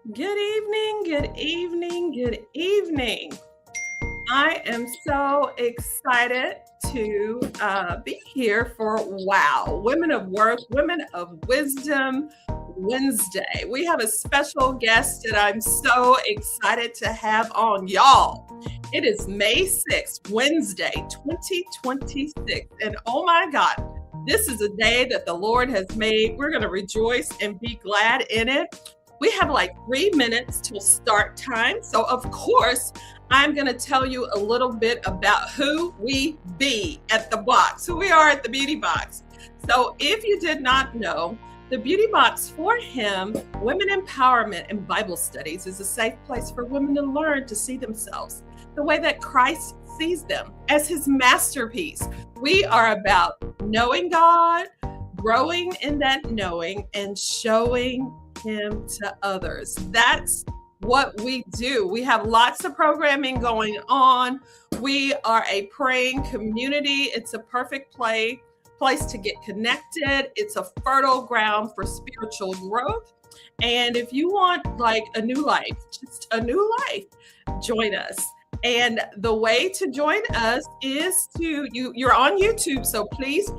Good evening, good evening, good evening. I am so excited to be here for Women of Worth, Women of Wisdom Wednesday. We have a special guest that I'm so excited to have on, y'all. It is May 6th, Wednesday, 2026. And oh my God, this is a day that the Lord has made. We're going to rejoice and be glad in it. We have like 3 minutes till start time. So, of course, I'm going to tell you a little bit about who we be at the box, who we are at the Beauty Box. So, if you did not know, the Beauty Box for Him, Women Empowerment and Bible Studies, is a safe place for women to learn to see themselves the way that Christ sees them, as His masterpiece. We are about knowing God, growing in that knowing, and showing Him to others. That's what we do. We have lots of programming going on. We are a praying community. It's a perfect place to get connected. It's a fertile ground for spiritual growth. And if you want like a new life, just a new life, join us. And the way to join us is you're on YouTube. So please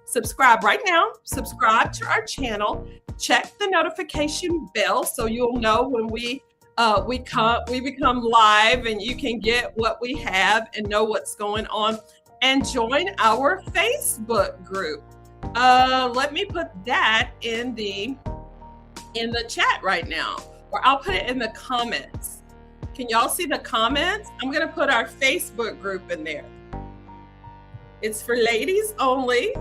subscribe right now. Subscribe to our channel. Check the notification bell so you'll know when we become live, and you can get what we have and know what's going on. And join our Facebook group. Let me put that in the chat right now, or I'll put it in the comments. Can y'all see the comments? I'm gonna put our Facebook group in there. It's for ladies only.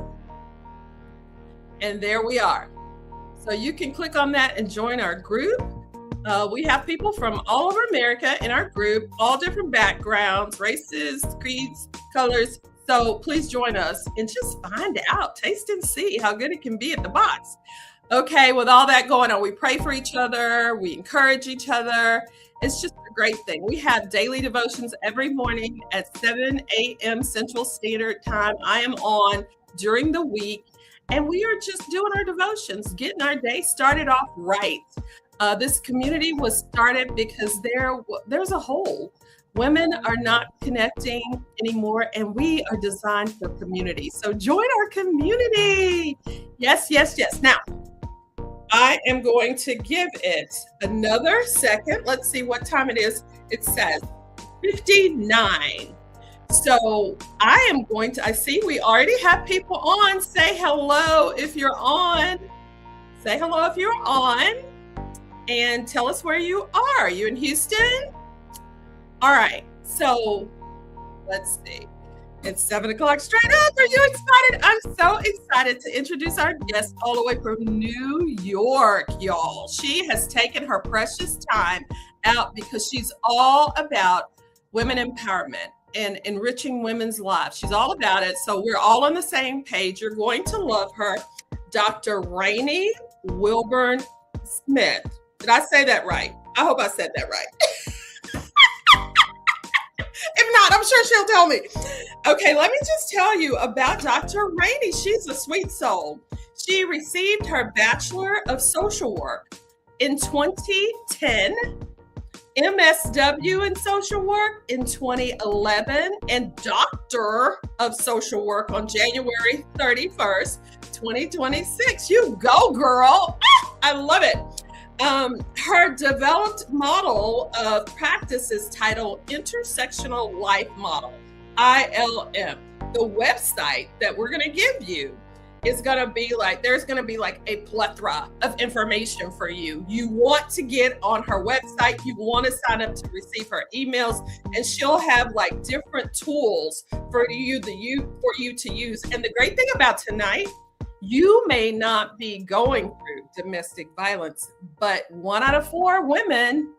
And there we are. So you can click on that and join our group. We have people from all over America in our group, all different backgrounds, races, creeds, colors. So please join us and just find out, taste and see how good it can be at the box. Okay, with all that going on, we pray for each other, we encourage each other. It's just a great thing. We have daily devotions every morning at 7 a.m. Central Standard Time. I am on during the week. And we are just doing our devotions, getting our day started off right. This community was started because there's a hole. Women are not connecting anymore, and we are designed for community. So join our community. Yes. Now, I am going to give it another second. Let's see what time it is. It says 59. So I see we already have people on. Say hello if you're on. Say hello if you're on. And tell us where you are. Are you in Houston? All right. So let's see. It's 7 o'clock straight up. Are you excited? I'm so excited to introduce our guest all the way from New York, y'all. She has taken her precious time out because she's all about women empowerment and enriching women's lives. She's all about it. So we're all on the same page. You're going to love her. Dr. Rani Wilburn-Smith. Did I say that right? I hope I said that right. If not, I'm sure she'll tell me. Okay, let me just tell you about Dr. Rani. She's a sweet soul. She received her Bachelor of Social Work in 2010, MSW in Social Work in 2011, and Doctor of Social Work on January 31st, 2026. You go, girl. I love it. Her developed model of practice is titled Intersectional Life Model, ILM. The website that we're going to give you is going to be like, there's going to be like a plethora of information for you. You want to get on her website, you want to sign up to receive her emails, and she'll have like different tools for you to use. And the great thing about tonight, you may not be going through domestic violence, but 1 out of 4 women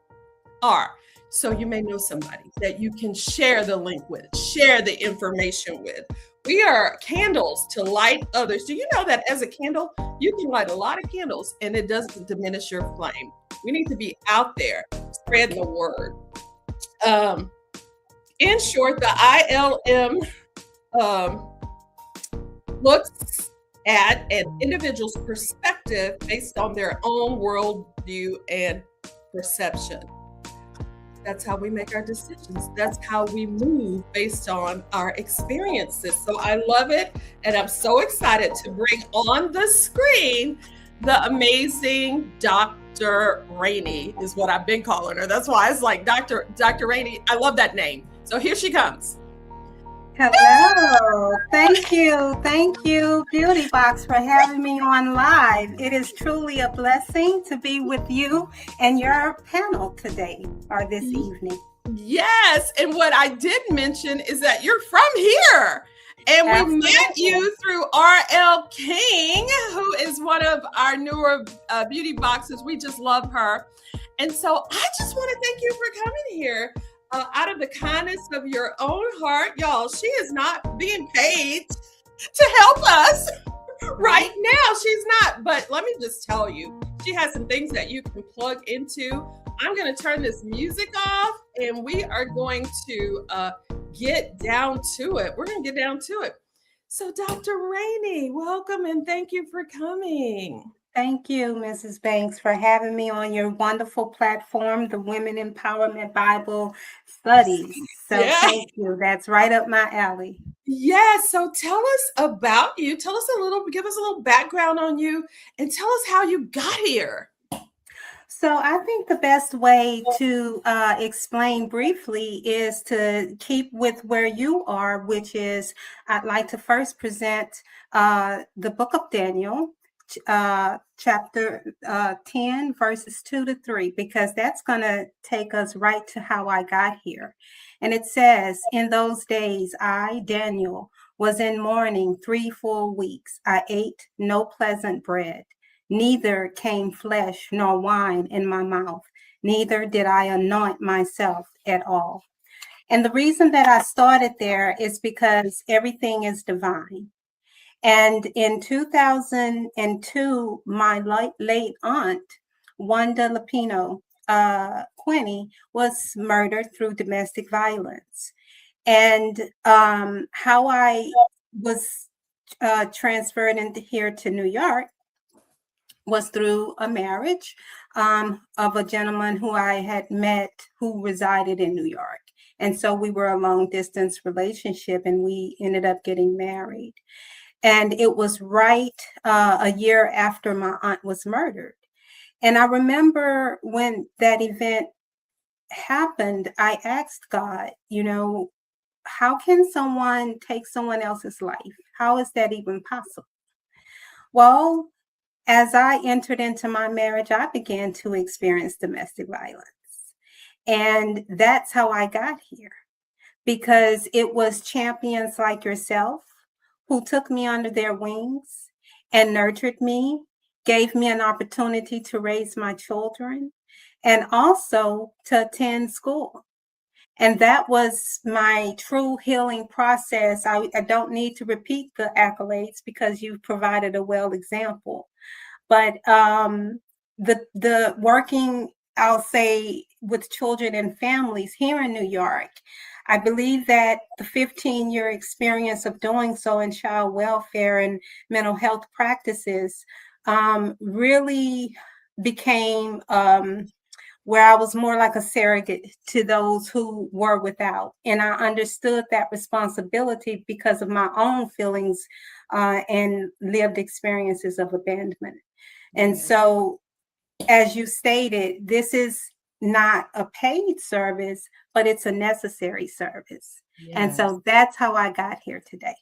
are. So you may know somebody that you can share the link with, share the information with. We are candles to light others. Do you know that as a candle, you can light a lot of candles and it doesn't diminish your flame? We need to be out there spreading the word. In short, the ILM looks add an individual's perspective based on their own worldview and perception. That's how we make our decisions. That's how we move based on our experiences. So I love it. And I'm so excited to bring on the screen the amazing Dr. Rani, is what I've been calling her. That's why it's like Dr. Rani. I love that name. So here she comes. Hello. Thank you. Thank you, Beauty Box, for having me on live. It is truly a blessing to be with you and your panel today or this evening. Yes. And what I did mention is that you're from here. And we met you through R.L. King, who is one of our newer beauty boxes. We just love her. And so I just want to thank you for coming here. Out of the kindness of your own heart, y'all, she is not being paid to help us right now. She's not. But let me just tell you, she has some things that you can plug into. I'm going to turn this music off and we are going to get down to it. We're going to get down to it. So Dr. Rani, welcome and thank you for coming. Thank you, Mrs. Banks, for having me on your wonderful platform, the Women Empowerment Bible Studies. So Thank you. That's right up my alley. Yeah. So tell us about you. Tell us give us a little background on you and tell us how you got here. So I think the best way to explain briefly is to keep with where you are, which is I'd like to first present the book of Daniel, chapter 10, verses 2-3, because that's going to take us right to how I got here. And it says, in those days, I, Daniel, was in mourning 3 full weeks. I ate no pleasant bread. Neither came flesh nor wine in my mouth. Neither did I anoint myself at all. And the reason that I started there is because everything is divine. And in 2002, my late aunt, Wanda Lupino, Quinny, was murdered through domestic violence. And how I was transferred into here to New York was through a marriage of a gentleman who I had met who resided in New York. And so we were a long distance relationship and we ended up getting married. And it was right a year after my aunt was murdered. And I remember when that event happened, I asked God, how can someone take someone else's life? How is that even possible? Well, as I entered into my marriage, I began to experience domestic violence. And that's how I got here, because it was champions like yourself who took me under their wings and nurtured me, gave me an opportunity to raise my children, and also to attend school. And that was my true healing process. I don't need to repeat the accolades because you've provided a well example. But the working, I'll say, with children and families here in New York, I believe that the 15-year experience of doing so in child welfare and mental health practices really became where I was more like a surrogate to those who were without. And I understood that responsibility because of my own feelings and lived experiences of abandonment. And so, as you stated, this is not a paid service, but it's a necessary service. Yes. And so that's how I got here today.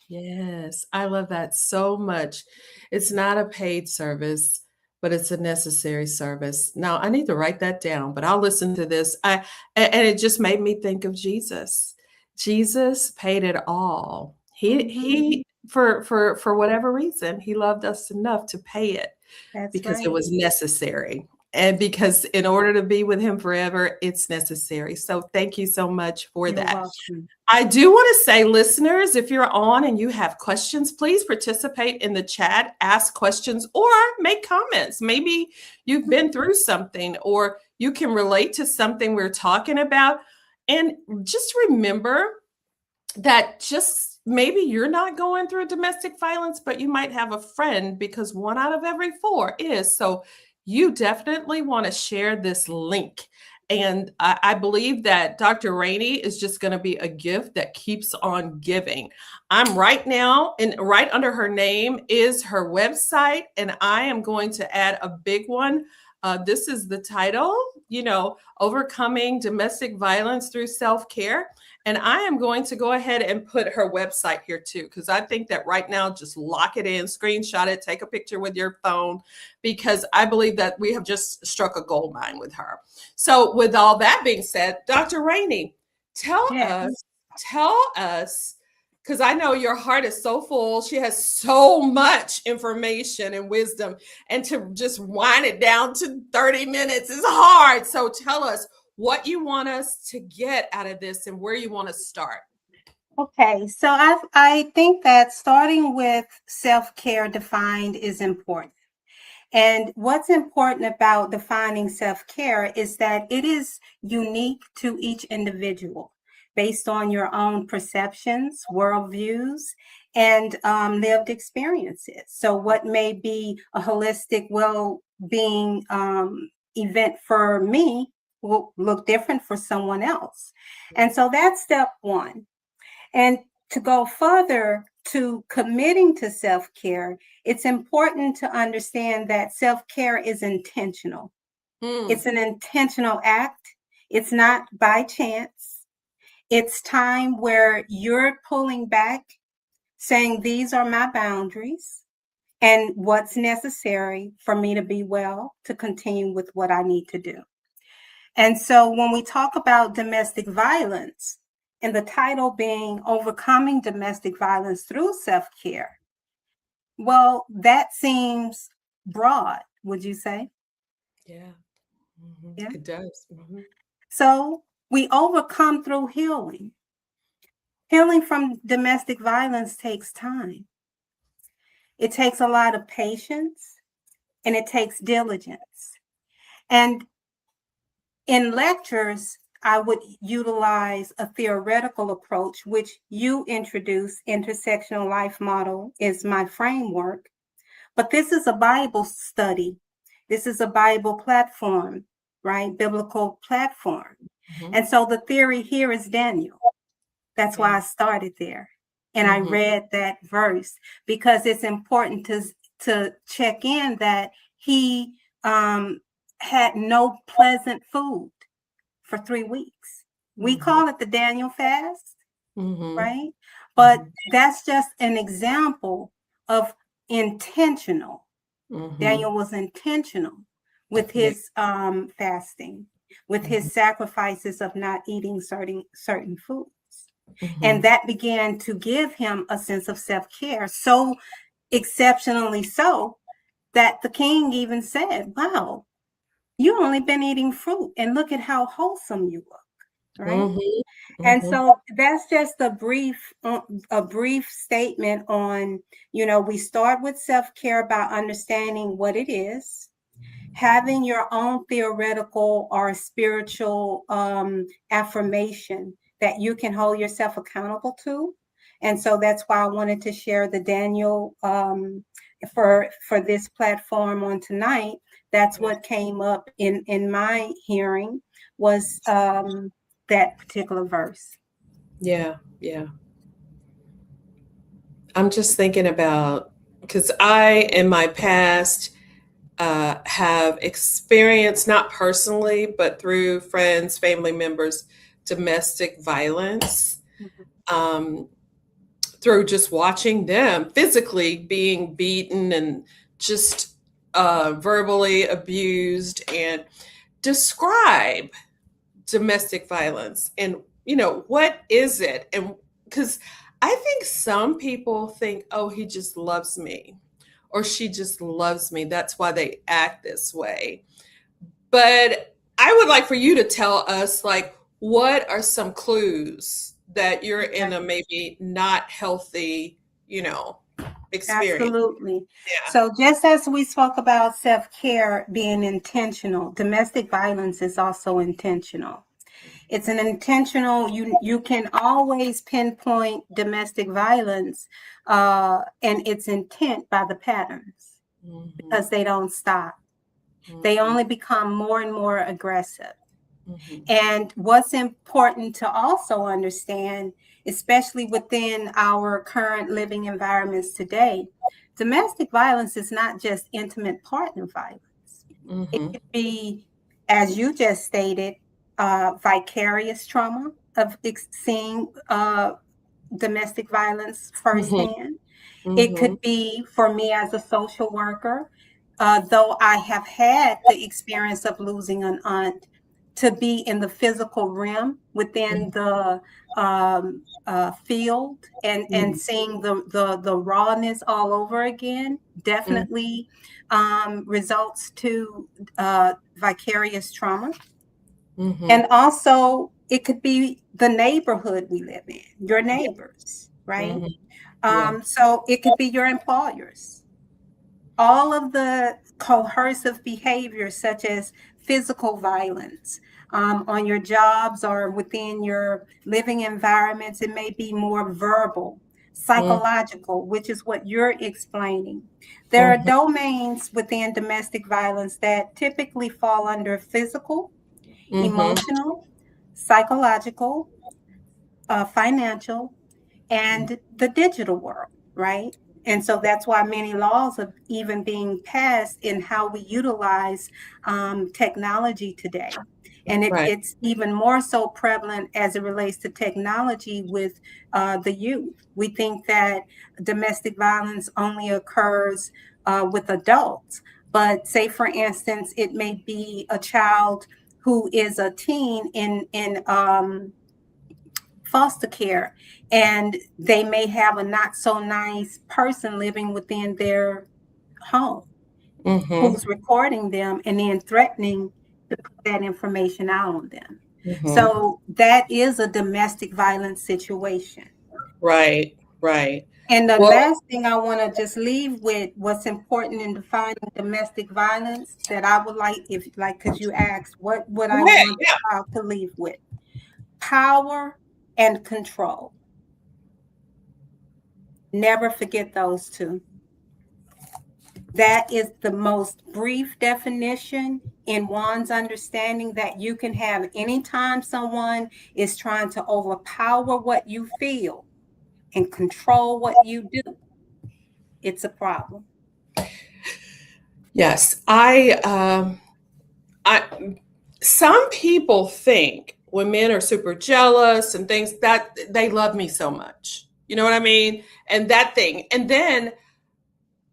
Yes, I love that so much. It's not a paid service, but it's a necessary service. Now, I need to write that down, but I'll listen to this. And it just made me think of Jesus. Jesus paid it all. He for whatever reason, he loved us enough to pay it. That's because it was necessary. And because in order to be with him forever, it's necessary. So thank you so much for that. Welcome. I do want to say, listeners, if you're on and you have questions, please participate in the chat, ask questions, or make comments. Maybe you've been through something or you can relate to something we're talking about. And just remember that just maybe you're not going through domestic violence, but you might have a friend, because 1 out of every 4 is. So you definitely want to share this link. And I believe that Dr. Rainey is just going to be a gift that keeps on giving. I'm right now, and right under her name is her website, and I am going to add a big one. This is the title, Overcoming Domestic Violence Through Self-Care. And I am going to go ahead and put her website here too, because I think that right now, just lock it in, screenshot it, take a picture with your phone, because I believe that we have just struck a gold mine with her. So with all that being said, Dr. Rainey, tell us, because I know your heart is so full. She has so much information and wisdom, and to just wind it down to 30 minutes is hard. So tell us what you want us to get out of this and where you want to start. Okay, so I think that starting with self-care defined is important. And what's important about defining self-care is that it is unique to each individual based on your own perceptions, worldviews, and lived experiences. So what may be a holistic well-being event for me will look different for someone else. And so that's step one. And to go further to committing to self-care, it's important to understand that self-care is intentional. It's an intentional act. It's not by chance. It's time where you're pulling back, saying, these are my boundaries and what's necessary for me to be well, to continue with what I need to do. And so when we talk about domestic violence, and the title being Overcoming Domestic Violence Through Self-Care, well, that seems broad, would you say? Yeah, Yeah. It does. So we overcome through healing. Healing from domestic violence takes time. It takes a lot of patience, and it takes diligence. And in lectures, I would utilize a theoretical approach, which you introduced. Intersectional life model is my framework. But this is a Bible study. This is a Bible platform, right? Biblical platform. And so the theory here is Daniel. That's why I started there. And I read that verse because it's important to check in that he had no pleasant food for 3 weeks. We call it the Daniel fast, right? But that's just an example of intentional. Daniel was intentional with his fasting, with his sacrifices of not eating certain foods. And that began to give him a sense of self-care, so exceptionally so that the king even said, wow, you've only been eating fruit and look at how wholesome you look, right? And so that's just a brief statement on, we start with self-care about understanding what it is, having your own theoretical or spiritual affirmation that you can hold yourself accountable to. And so that's why I wanted to share the Daniel for this platform on tonight. That's what came up in my hearing was that particular verse. Yeah. I'm just thinking about, because I, in my past, have experienced, not personally, but through friends, family members, domestic violence, through just watching them physically being beaten and just verbally abused, and describe domestic violence and what is it. And because I think some people think, oh, he just loves me or she just loves me, that's why they act this way. But I would like for you to tell us, like, what are some clues that you're in a maybe not healthy experience? Absolutely. So just as we spoke about self-care being intentional, domestic violence is also intentional. It's an intentional, you can always pinpoint domestic violence and its intent by the patterns because they don't stop. They only become more and more aggressive. And what's important to also understand, especially within our current living environments today, domestic violence is not just intimate partner violence. It could be, as you just stated, vicarious trauma of seeing domestic violence firsthand. It could be, for me as a social worker, though I have had the experience of losing an aunt, to be in the physical realm within the field and seeing the rawness all over again definitely results to vicarious trauma. And also, it could be the neighborhood we live in, your neighbors, right? So it could be your employers. All of the coercive behaviors, such as physical violence on your jobs or within your living environments, it may be more verbal, psychological, which is what you're explaining. There are domains within domestic violence that typically fall under physical, emotional, psychological, financial, and the digital world, right? And so that's why many laws are even being passed in how we utilize technology today. And it's even more so prevalent as it relates to technology with the youth. We think that domestic violence only occurs with adults. But say, for instance, it may be a child who is a teen in foster care, and they may have a not so nice person living within their home who's recording them and then threatening to put that information out on them. So that is a domestic violence situation. Right. And the last thing I want to just leave with, what's important in defining domestic violence, that I would like, because you asked, what would I want to leave with? Power and control. Never forget those two. That is the most brief definition in one's understanding that you can have anytime someone is trying to overpower what you feel and control what you do. It's a problem. Yes, some people think when men are super jealous and things that they love me so much. You know what I mean? And that thing. And then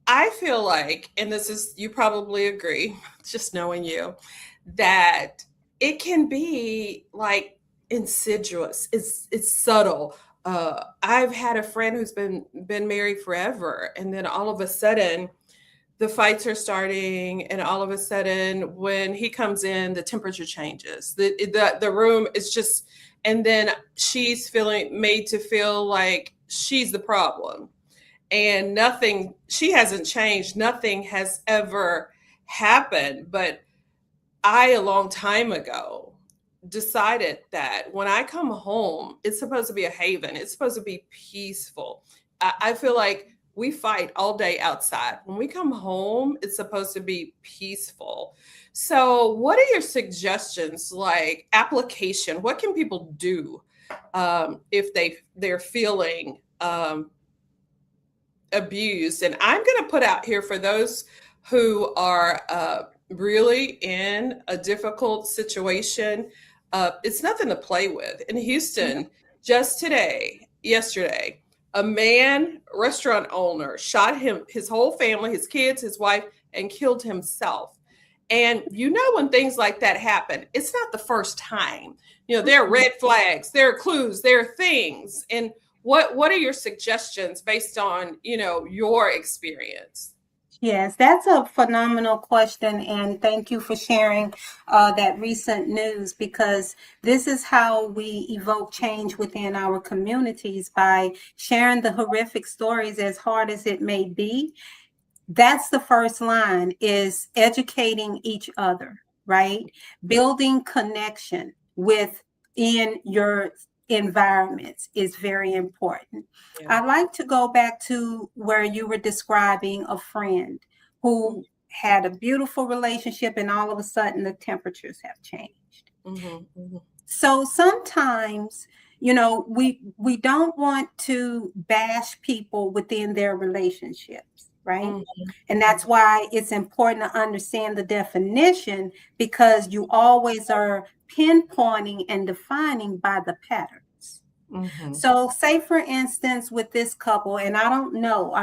I feel like, and this is, you probably agree, just knowing you, that it can be like insidious. It's subtle. I've had a friend who's been married forever, and then all of a sudden the fights are starting, and all of a sudden when he comes in, the temperature changes. The room is just, and then she's feeling made to feel like she's the problem. And nothing, she hasn't changed. Nothing has ever happened. But I, a long time ago, decided that when I come home, it's supposed to be a haven. It's supposed to be peaceful. I feel like we fight all day outside. When we come home, it's supposed to be peaceful. So what are your suggestions, like application? What can people do if they're feeling abused? And I'm going to put out here, for those who are really in a difficult situation, it's nothing to play with. In Houston, just yesterday, a man, restaurant owner, shot his whole family, his kids, his wife, and killed himself. And when things like that happen, it's not the first time. There are red flags, there are clues, there are things. And what are your suggestions based on, your experience? Yes, that's a phenomenal question. And thank you for sharing that recent news, because this is how we evoke change within our communities, by sharing the horrific stories, as hard as it may be. That's the first line, is educating each other, right? Building connection with in your environments is very important. Yeah. I'd like to go back to where you were describing a friend who had a beautiful relationship and all of a sudden the temperatures have changed. Mm-hmm, mm-hmm. So sometimes, we don't want to bash people within their relationships, right? Mm-hmm. And that's why it's important to understand the definition, because you always are pinpointing and defining by the patterns. Mm-hmm. So say for instance with this couple, and I don't know,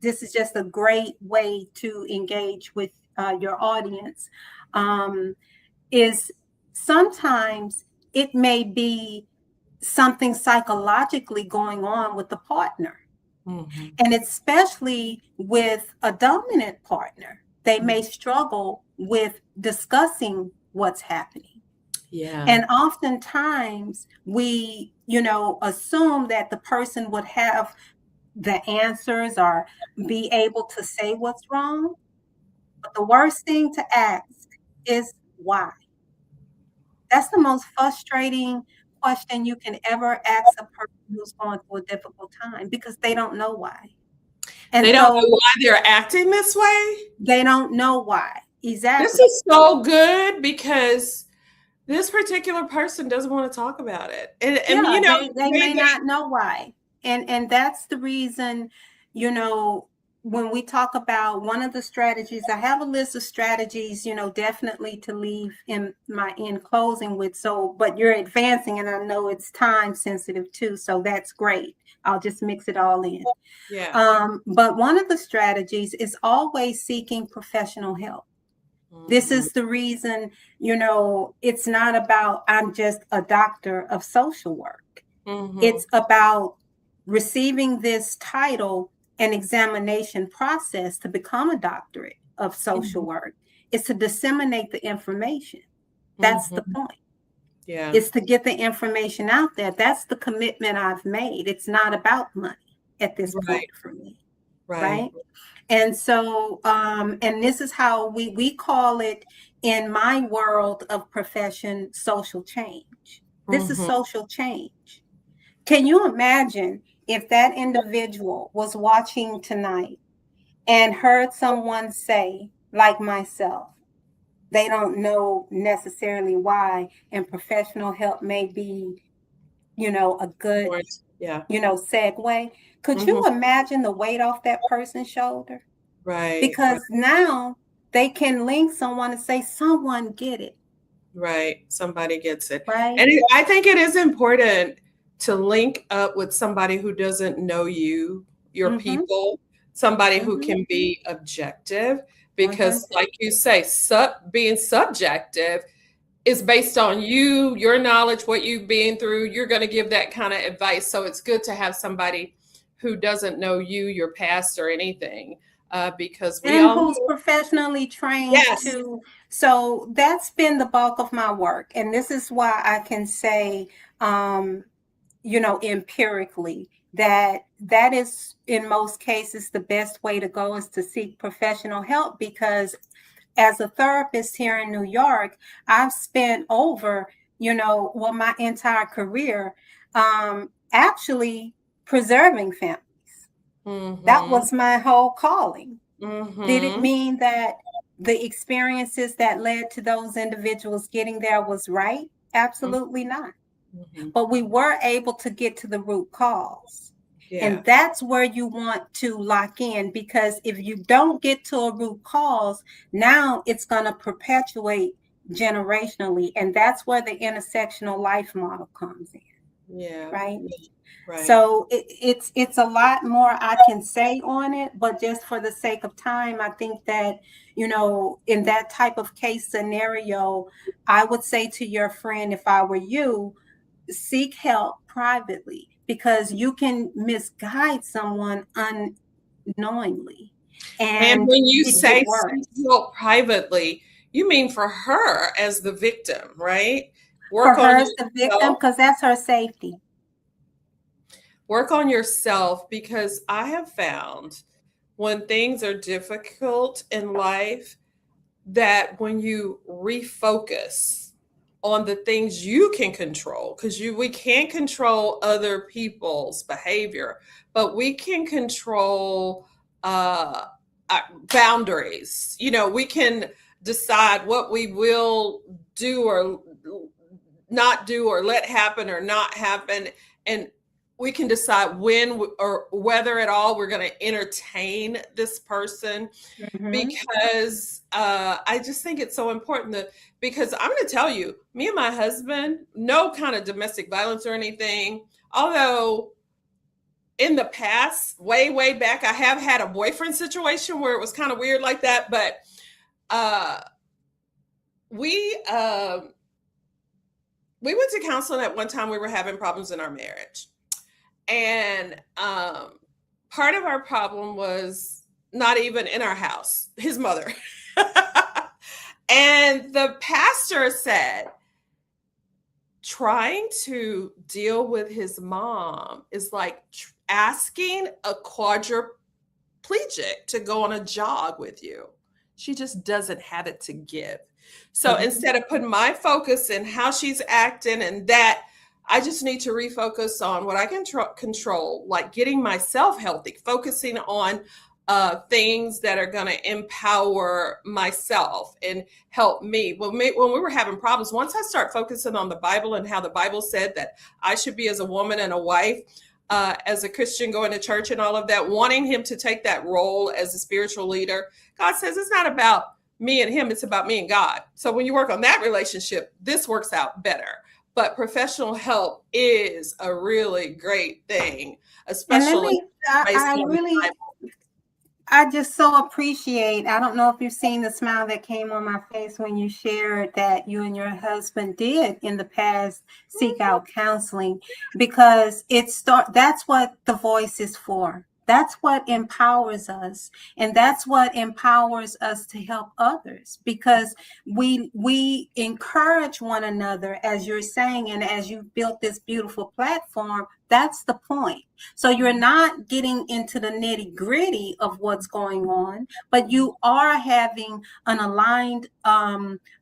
this is just a great way to engage with your audience, is sometimes it may be something psychologically going on with the partner. Mm-hmm. And especially with a dominant partner, they may struggle with discussing what's happening. Yeah. And oftentimes we, assume that the person would have the answers or be able to say what's wrong. But the worst thing to ask is why. That's the most frustrating question you can ever ask a person who's going through a difficult time, because they don't know why. And They don't so know why they're acting this way. they don't know why. This Exactly. is so good because this particular person doesn't want to talk about it. And Yeah, you know, they may not know why. And that's the reason, when we talk about one of the strategies, I have a list of strategies, definitely to leave in closing with. So, but you're advancing, and I know it's time sensitive too. So that's great. I'll just mix it all in. yeah. But one of the strategies is always seeking professional help. This is the reason, it's not about I'm just a doctor of social work. Mm-hmm. It's about receiving this title and examination process to become a doctorate of social work. It's to disseminate the information. That's the point. Yeah. It's to get the information out there. That's the commitment I've made. It's not about money at this point for me. Right. And so, and this is how we call it in my world of profession, social change. This is social change. Can you imagine if that individual was watching tonight and heard someone say, like myself, they don't know necessarily why, and professional help may be, a good, Yeah. segue. Could you imagine the weight off that person's shoulder? Right. Because now they can link someone and say, someone get it. Right. Somebody gets it. Right. And I think it is important to link up with somebody who doesn't know you, your people, somebody who can be objective, because like you say, being subjective is based on you, your knowledge, what you've been through. You're going to give that kind of advice. So it's good to have somebody who doesn't know you, your past or anything, because we all who's professionally trained too. So that's been the bulk of my work. And this is why I can say, empirically, that is in most cases the best way to go, is to seek professional help. Because as a therapist here in New York, I've spent over, my entire career actually preserving families. That was my whole calling. Did it mean that the experiences that led to those individuals getting there was right? Absolutely not. But we were able to get to the root cause. Yeah. And that's where you want to lock in, because if you don't get to a root cause, now it's going to perpetuate generationally. And that's where the intersectional life model comes in. Yeah. Right. So it's a lot more I can say on it, but just for the sake of time, I think that, in that type of case scenario, I would say to your friend, if I were you, seek help privately, because you can misguide someone unknowingly. And when you say seek help privately, you mean for her as the victim, right? For her as the victim, because that's her safety. Work on yourself, because I have found when things are difficult in life, that when you refocus on the things you can control, because we can't control other people's behavior, but we can control boundaries. We can decide what we will do or not do, or let happen or not happen. And we can decide when or whether at all we're going to entertain this person. Because I just think it's so important because I'm going to tell you, me and my husband, no kind of domestic violence or anything. Although in the past, way, way back, I have had a boyfriend situation where it was kind of weird like that. But we went to counseling at one time. We were having problems in our marriage. And part of our problem was not even in our house, his mother. And the pastor said, trying to deal with his mom is like asking a quadriplegic to go on a jog with you. She just doesn't have it to give. So instead of putting my focus in how she's acting and that, I just need to refocus on what I can control, like getting myself healthy, focusing on things that are going to empower myself and help me. When we were having problems, once I start focusing on the Bible and how the Bible said that I should be as a woman and a wife, as a Christian, going to church and all of that, wanting him to take that role as a spiritual leader, God says it's not about me and him, it's about me and God. So when you work on that relationship, this works out better. But professional help is a really great thing, especially I just so appreciate, I don't know if you've seen the smile that came on my face when you shared that you and your husband did in the past seek out counseling, because that's what the voice is for. That's what empowers us. And that's what empowers us to help others, because we encourage one another, as you're saying, and as you built this beautiful platform, that's the point. So you're not getting into the nitty gritty of what's going on, but you are having an aligned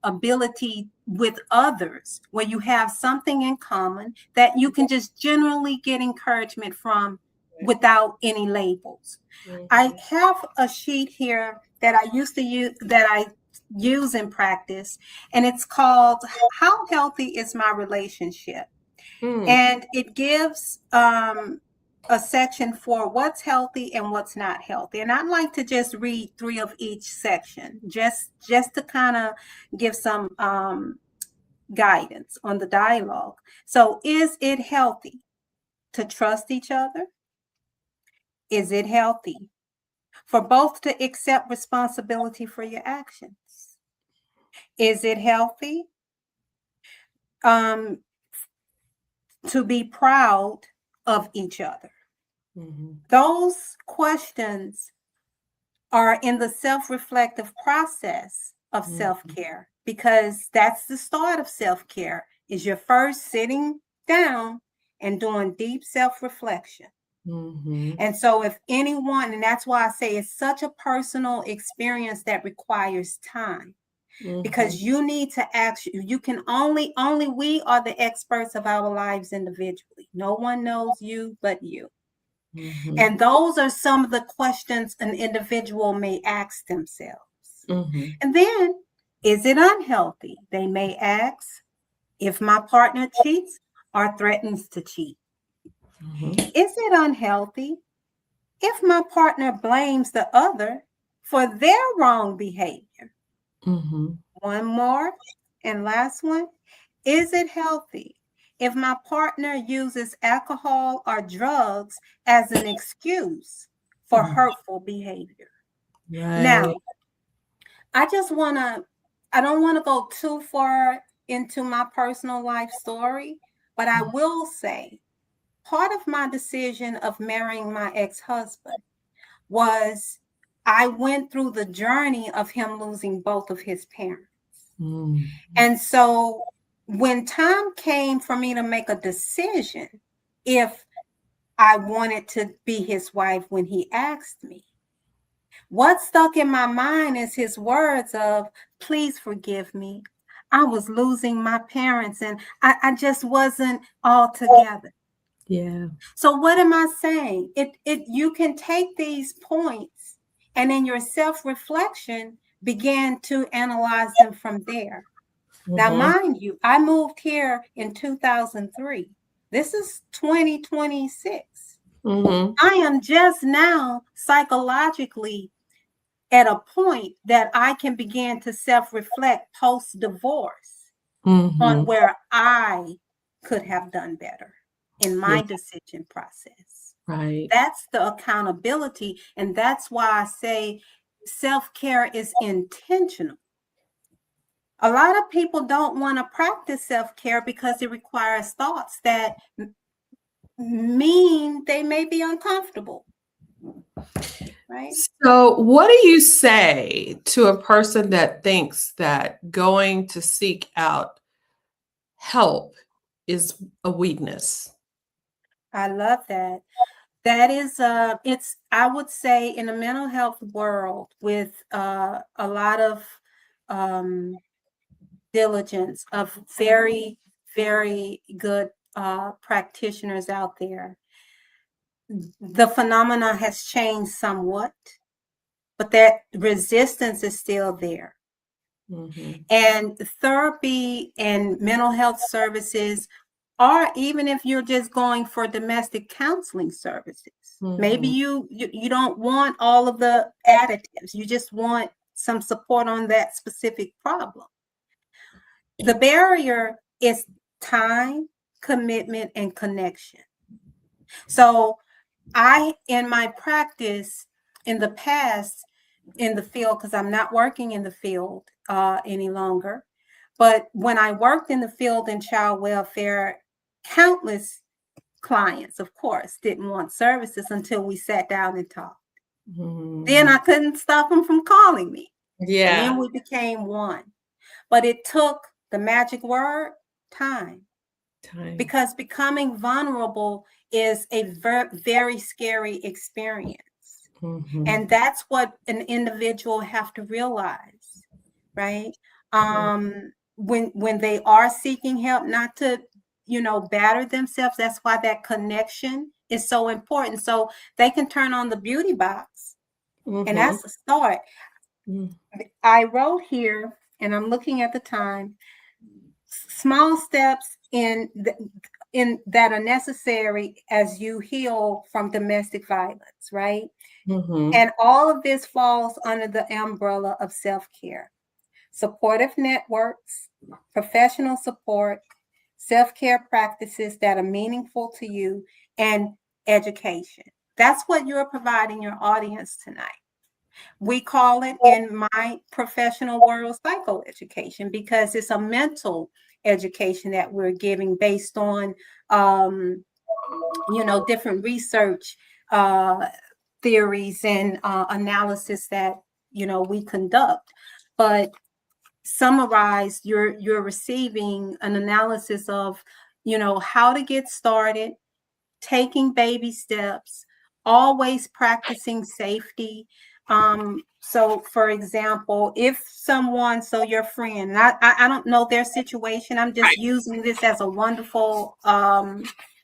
ability with others where you have something in common that you can just generally get encouragement from without any labels. I have a sheet here that I used to use, that I use in practice, and it's called How Healthy is My Relationship? And it gives a section for what's healthy and what's not healthy. And I'd like to just read 3 of each section, just to kind of give some guidance on the dialogue. So, is it healthy to trust each other? Is it healthy for both to accept responsibility for your actions? Is it healthy to be proud of each other? Those questions are in the self-reflective process of self-care, because that's the start of self-care, is your first sitting down and doing deep self-reflection. And so if anyone, and that's why I say it's such a personal experience that requires time, because you need to ask, you can only we are the experts of our lives individually. No one knows you but you. And those are some of the questions an individual may ask themselves. And then, is it unhealthy? They may ask, if my partner cheats or threatens to cheat. Is it unhealthy if my partner blames the other for their wrong behavior? One more and last one. Is it healthy if my partner uses alcohol or drugs as an excuse for hurtful behavior? Now, I don't want to go too far into my personal life story, but I will say part of my decision of marrying my ex-husband was I went through the journey of him losing both of his parents. And so when time came for me to make a decision if I wanted to be his wife, when he asked me, what stuck in my mind is his words of, please forgive me. I was losing my parents and I just wasn't all together. Yeah. So what am I saying? You can take these points and in your self-reflection begin to analyze them from there. Now, mind you, I moved here in 2003. This is 2026. I am just now psychologically at a point that I can begin to self-reflect post-divorce on where I could have done better in my decision process. Right. That's the accountability. And that's why I say self-care is intentional. A lot of people don't want to practice self-care because it requires thoughts that mean they may be uncomfortable. Right? So, what do you say to a person that thinks that going to seek out help is a weakness? I love that. That is, it's, I would say, in the mental health world with a lot of diligence of very, very good practitioners out there, the phenomena has changed somewhat, but that resistance is still there. And therapy and mental health services, or even if you're just going for domestic counseling services, maybe you don't want all of the additives. You just want some support on that specific problem. The barrier is time, commitment, and connection. So in my practice in the past, in the field, because I'm not working in the field any longer, but when I worked in the field in child welfare, countless clients, of course, didn't want services until we sat down and talked. Then I couldn't stop them from calling me. Yeah. And then we became one. But it took the magic word, time. Because becoming vulnerable is a very scary experience. And that's what an individual have to realize, right? When they are seeking help, not to, batter themselves. That's why that connection is so important. So they can turn on the beauty box. And that's the start. I wrote here, and I'm looking at the time, small steps in that are necessary as you heal from domestic violence, right? And all of this falls under the umbrella of self-care. Supportive networks, professional support, self-care practices that are meaningful to you, and education. That's what you're providing your audience tonight. We call it in my professional world psychoeducation because it's a mental education that we're giving based on, different research theories and analysis that, we conduct. But summarized, you're receiving an analysis of, how to get started, taking baby steps, always practicing safety. So for example, if someone, so your friend, and I don't know their situation, I'm just using this as a wonderful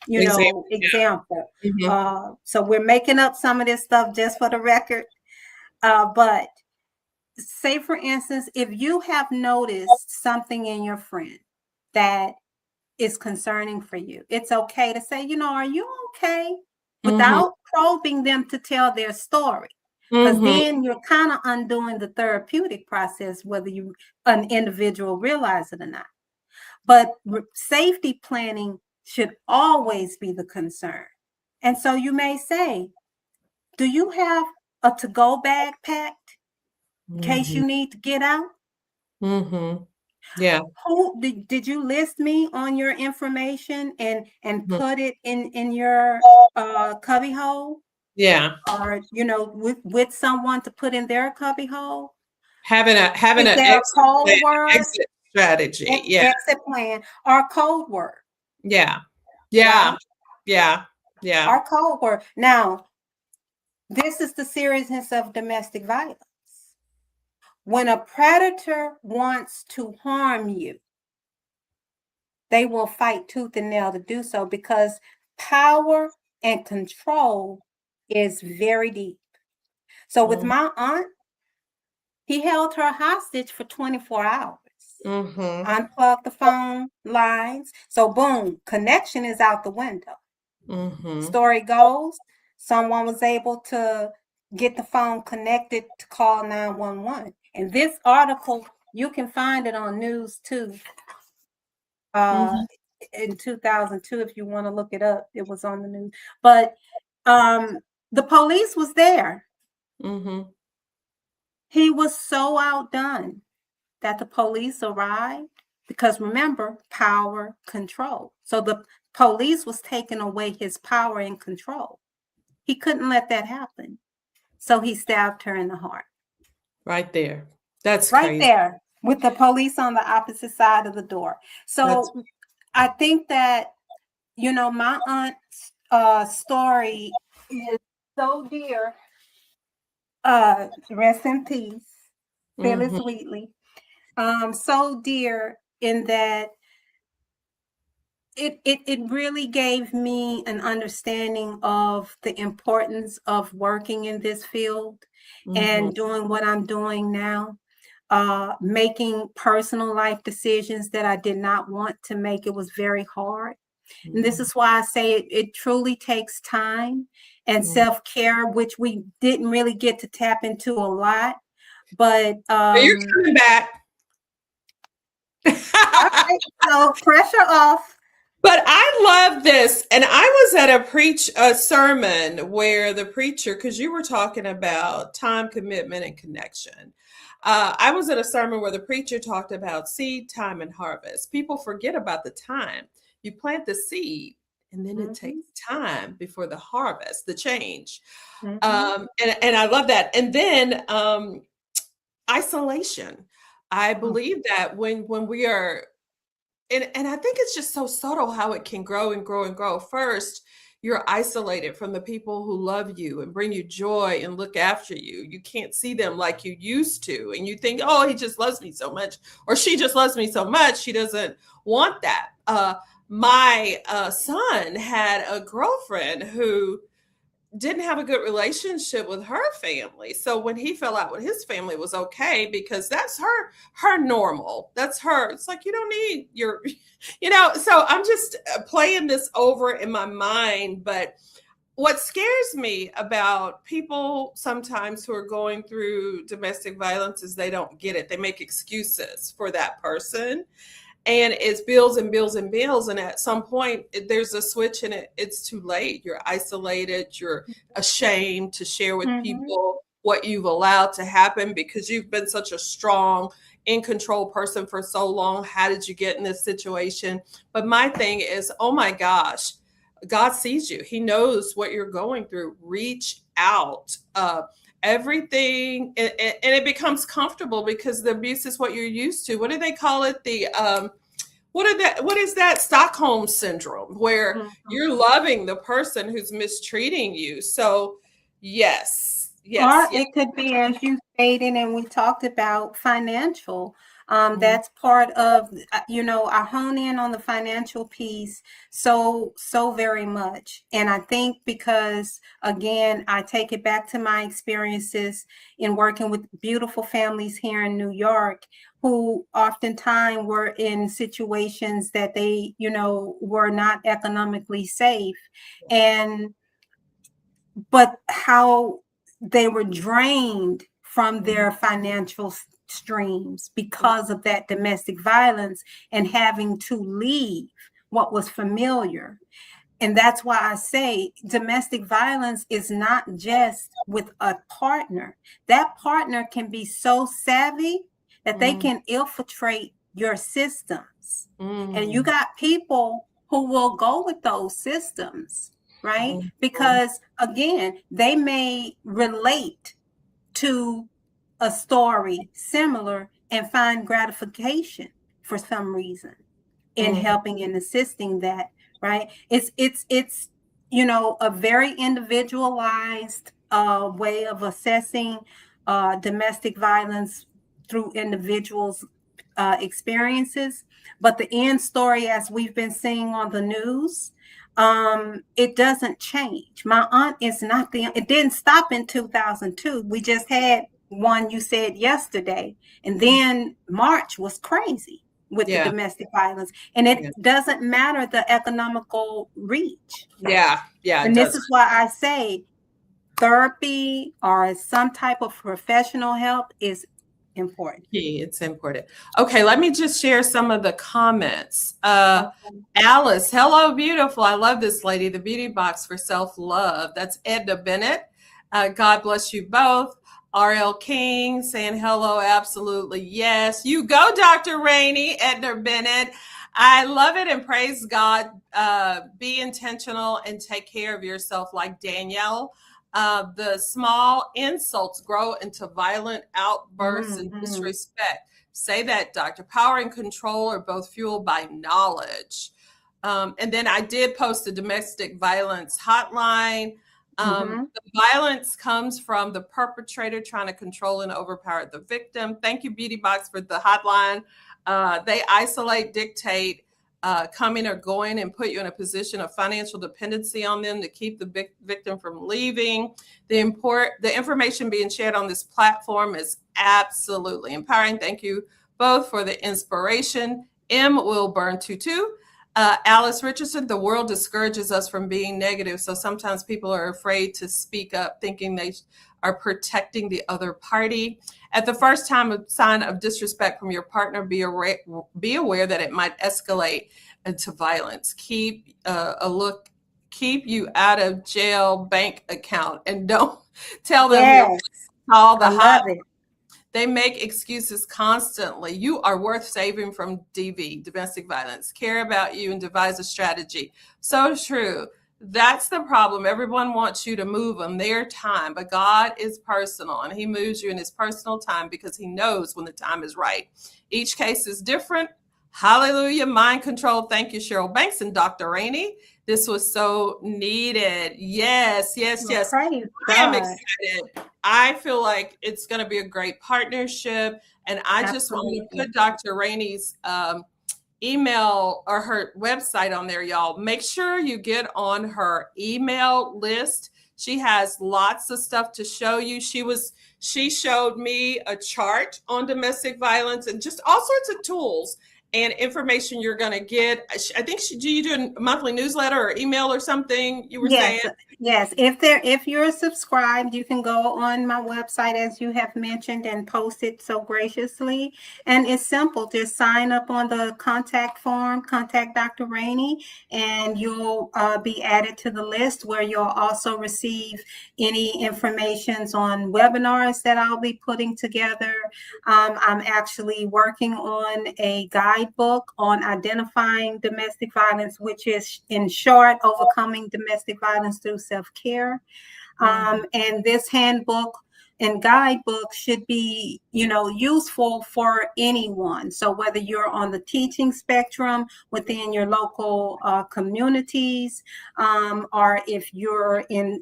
example. So we're making up some of this stuff just for the record. But say, for instance, if you have noticed something in your friend that is concerning for you, it's okay to say, are you okay? Without probing them to tell their story. Because then you're kind of undoing the therapeutic process, whether an individual realize it or not. But safety planning should always be the concern. And so you may say, do you have a to-go bag packed in case you need to get out? Yeah. Who did you list me on your information and put it in your cubby hole? Yeah. Or with someone to put in their cubby hole? Having an exit strategy. Exit plan or code word. Yeah. Our code word. Now, this is the seriousness of domestic violence. When a predator wants to harm you, they will fight tooth and nail to do so because power and control is very deep. So with my aunt, he held her hostage for 24 hours. Mm-hmm. Unplugged the phone lines. So boom, connection is out the window. Mm-hmm. Story goes, someone was able to get the phone connected to call 911. And this article, you can find it on News 2 in 2002 if you want to look it up. It was on the news. But the police was there. Mm-hmm. He was so outdone that the police arrived because remember, power, control. So the police was taking away his power and control. He couldn't let that happen. So he stabbed her in the heart. Right there. That's right crazy. there with the police on the opposite side of the door. So I think that, my aunt's story is so dear. Rest in peace, Phyllis Mm-hmm. Wheatley. So dear in that it really gave me an understanding of the importance of working in this field and doing what I'm doing now. Making personal life decisions that I did not want to make. It was very hard. And this is why I say it truly takes time and self-care, which we didn't really get to tap into a lot. But You're coming back. all right, so pressure off. But I love this. And I was at a sermon where the preacher, because you were talking about time commitment and connection. I was at a sermon where the preacher talked about seed, time, and harvest. People forget about the time. You plant the seed, and then it takes time before the harvest, the change. And I love that. And then isolation. I believe that when we are, and I think it's just so subtle how it can grow and grow and grow. First, you're isolated from the people who love you and bring you joy and look after you. You can't see them like you used to. And you think, oh, he just loves me so much, or she just loves me so much. She doesn't want that. My son had a girlfriend who didn't have a good relationship with her family. So when he fell out with his family, it was okay because that's her normal. That's her. It's like, you don't need your, so I'm just playing this over in my mind. But what scares me about people sometimes who are going through domestic violence is they don't get it. They make excuses for that person. And it's bills and bills and bills. And at some point, there's a switch and it's too late. You're isolated. You're ashamed to share with people what you've allowed to happen because you've been such a strong, in control person for so long. How did you get in this situation? But my thing is, oh my gosh, God sees you. He knows what you're going through. Reach out. Everything and it becomes comfortable because the abuse is what you're used to. What do they call it? What is that Stockholm syndrome where you're loving the person who's mistreating you? So yes. Or it could be, as you stated, and we talked about financial. That's part of, I hone in on the financial piece so very much. And I think because, again, I take it back to my experiences in working with beautiful families here in New York who oftentimes were in situations that they, were not economically safe. But how they were drained from their financial streams because of that domestic violence and having to leave what was familiar. And that's why I say domestic violence is not just with a partner. That partner can be so savvy that they can infiltrate your systems. And you got people who will go with those systems, right? Because again, they may relate to a story similar and find gratification for some reason in helping and assisting that, right? It's a very individualized way of assessing domestic violence through individuals' experiences, but the end story, as we've been seeing on the news, it doesn't change. My aunt is not it didn't stop in 2002. We just had one, you said, yesterday, and then March was crazy with the domestic violence, and it doesn't matter the economical reach. And this is why I say therapy or some type of professional help is important. It's important. Okay, let me just share some of the comments. Alice, hello, beautiful. I love this lady, the beauty box for self-love. That's Edna Bennett. God bless you both. R.L. King saying hello, absolutely, yes. You go, Dr. Rainey, Edna Bennett. I love it and praise God. Be intentional and take care of yourself like Danielle. The small insults grow into violent outbursts and disrespect. Say that, Doctor. Power and control are both fueled by knowledge. And then I did post a domestic violence hotline. The violence comes from the perpetrator trying to control and overpower the victim. Thank you, Beauty Box, for the hotline. They isolate, dictate, coming or going, and put you in a position of financial dependency on them to keep the victim from leaving. The information being shared on this platform is absolutely empowering. Thank you both for the inspiration. M. Wilburn-Smith. Alice Richardson, the world discourages us from being negative, so sometimes people are afraid to speak up, thinking they are protecting the other party. At the first sign of disrespect from your partner, be aware that it might escalate into violence. Keep you out of jail bank account, and don't tell them you'll call the hotline. They make excuses constantly. You are worth saving from DV, domestic violence. Care about you and devise a strategy. So true. That's the problem. Everyone wants you to move on their time, but God is personal, and he moves you in his personal time because he knows when the time is right. Each case is different. Hallelujah. Mind control. Thank you, Cheryl Banks and Dr. Rainey. This was so needed. Yes. I am excited. I feel like it's going to be a great partnership. And I just want to put Dr. Rainey's email or her website on there, y'all. Make sure you get on her email list. She has lots of stuff to show you. She showed me a chart on domestic violence and just all sorts of tools and information you're going to get. I think do you do a monthly newsletter or email or something? You were saying? Yes. If you're subscribed, you can go on my website, as you have mentioned, and post it so graciously. And it's simple. Just sign up on the contact form, contact Dr. Rainey, and you'll be added to the list, where you'll also receive any informations on webinars that I'll be putting together. I'm actually working on a guidebook on identifying domestic violence, which is, in short, overcoming domestic violence through self-care. And this handbook and guidebook should be, useful for anyone. So whether you're on the teaching spectrum within your local communities, or if you're in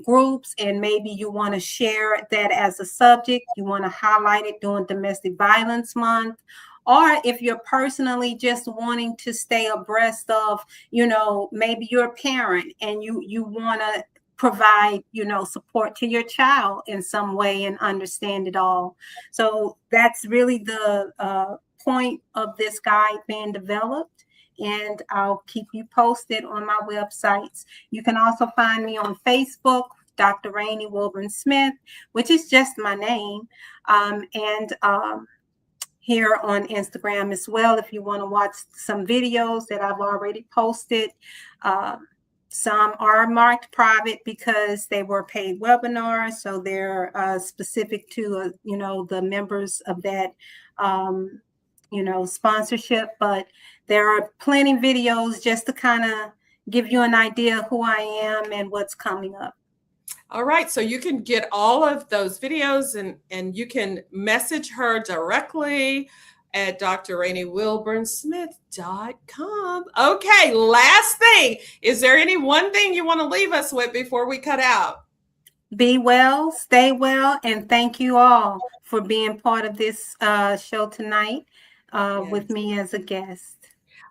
groups and maybe you want to share that as a subject, you want to highlight it during Domestic Violence Month, or if you're personally just wanting to stay abreast of, maybe you're a parent and you want to provide, support to your child in some way and understand it all. So that's really the point of this guide being developed. And I'll keep you posted on my websites. You can also find me on Facebook, Dr. Rani Wilburn-Smith, which is just my name. And here on Instagram as well, if you want to watch some videos that I've already posted. Some are marked private because they were paid webinars, so they're specific to the members of that sponsorship. But there are plenty of videos just to kind of give you an idea of who I am and what's coming up. All right, so you can get all of those videos and you can message her directly at drranywilburnsmith.com. Okay, last thing. Is there any one thing you want to leave us with before we cut out? Be well, stay well, and thank you all for being part of this show tonight with Yes. me as a guest.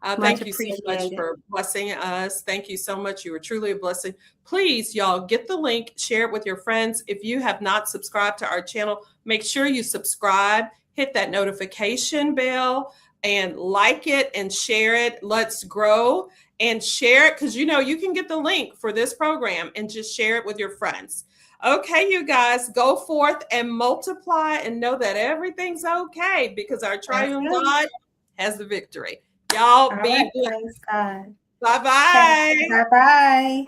Much Thank you so much appreciated. for blessing us. Thank you so much. You were truly a blessing. Please, y'all, get the link, share it with your friends. If you have not subscribed to our channel, make sure you subscribe, hit that notification bell, and like it and share it. Let's grow and share it, because you know you can get the link for this program and just share it with your friends. Okay, you guys, go forth and multiply and know that everything's okay, because our triune God has the victory. Y'all All be right, blessed. praise God. Bye-bye. Bye-bye.